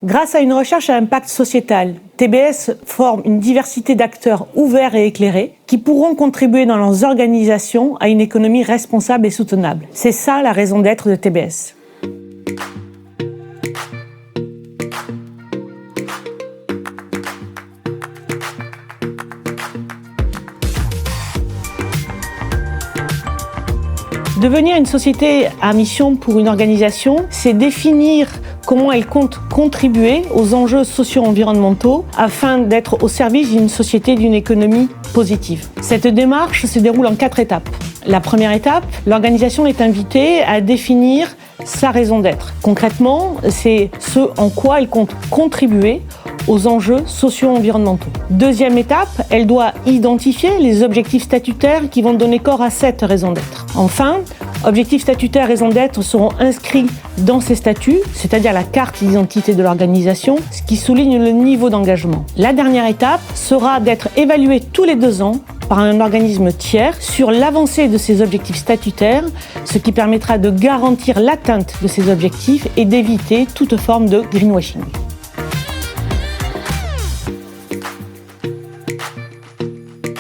Grâce à une recherche à impact sociétal, TBS forme une diversité d'acteurs ouverts et éclairés qui pourront contribuer dans leurs organisations à une économie responsable et soutenable. C'est ça la raison d'être de TBS. Devenir une société à mission pour une organisation, c'est définir comment elle compte contribuer aux enjeux socio-environnementaux afin d'être au service d'une société, d'une économie positive. Cette démarche se déroule en 4 étapes. La première étape, l'organisation est invitée à définir sa raison d'être. Concrètement, c'est ce en quoi elle compte contribuer aux enjeux socio-environnementaux. Deuxième étape, elle doit identifier les objectifs statutaires qui vont donner corps à cette raison d'être. Enfin, objectifs statutaires, raison d'être seront inscrits dans ces statuts, c'est-à-dire la carte d'identité de l'organisation, ce qui souligne le niveau d'engagement. La dernière étape sera d'être évaluée tous les 2 ans par un organisme tiers sur l'avancée de ces objectifs statutaires, ce qui permettra de garantir l'atteinte de ces objectifs et d'éviter toute forme de greenwashing.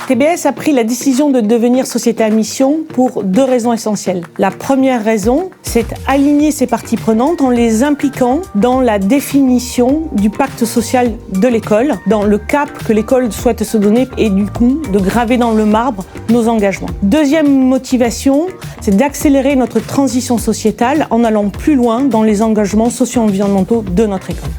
TBS a pris la décision de devenir société à mission pour 2 raisons essentielles. La première raison, c'est aligner ses parties prenantes en les impliquant dans la définition du pacte social de l'école, dans le cap que l'école souhaite se donner et du coup de graver dans le marbre nos engagements. Deuxième motivation, c'est d'accélérer notre transition sociétale en allant plus loin dans les engagements socio-environnementaux de notre école.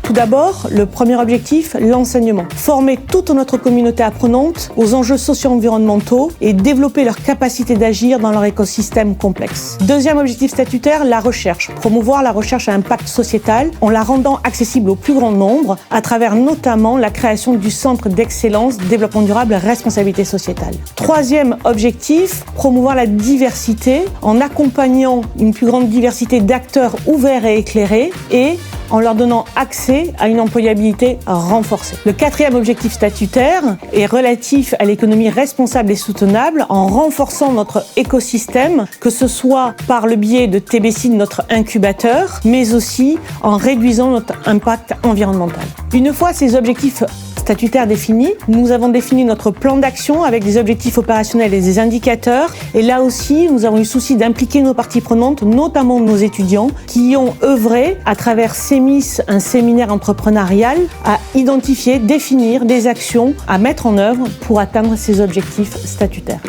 Tout d'abord, le premier objectif, l'enseignement. Former toute notre communauté apprenante aux enjeux socio-environnementaux et développer leur capacité d'agir dans leur écosystème complexe. Deuxième objectif statutaire, la recherche. Promouvoir la recherche à impact sociétal en la rendant accessible au plus grand nombre à travers notamment la création du Centre d'excellence développement durable et responsabilité sociétale. Troisième objectif, promouvoir la diversité en accompagnant une plus grande diversité d'acteurs ouverts et éclairés et en leur donnant accès à une employabilité renforcée. Le 4e objectif statutaire est relatif à l'économie responsable et soutenable en renforçant notre écosystème, que ce soit par le biais de TBC, notre incubateur, mais aussi en réduisant notre impact environnemental. Une fois ces objectifs statutaires définis, nous avons défini notre plan d'action avec des objectifs opérationnels et des indicateurs. Et là aussi, nous avons eu souci d'impliquer nos parties prenantes, notamment nos étudiants, qui ont œuvré à travers CEMIS, un séminaire entrepreneurial, à identifier, définir des actions à mettre en œuvre pour atteindre ces objectifs statutaires.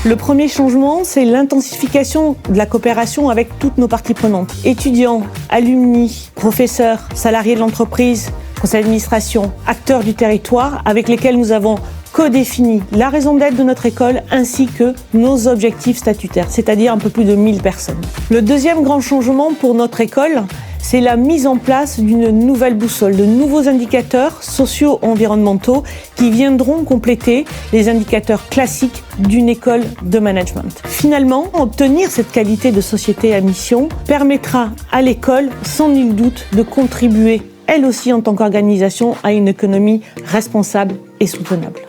Le premier changement, c'est l'intensification de la coopération avec toutes nos parties prenantes. Étudiants, alumni, professeurs, salariés de l'entreprise, conseil d'administration, acteurs du territoire, avec lesquels nous avons codéfini la raison d'être de notre école ainsi que nos objectifs statutaires, c'est-à-dire un peu plus de 1000 personnes. Le deuxième grand changement pour notre école, c'est la mise en place d'une nouvelle boussole, de nouveaux indicateurs socio-environnementaux qui viendront compléter les indicateurs classiques d'une école de management. Finalement, obtenir cette qualité de société à mission permettra à l'école, sans nul doute, de contribuer, elle aussi en tant qu'organisation, à une économie responsable et soutenable.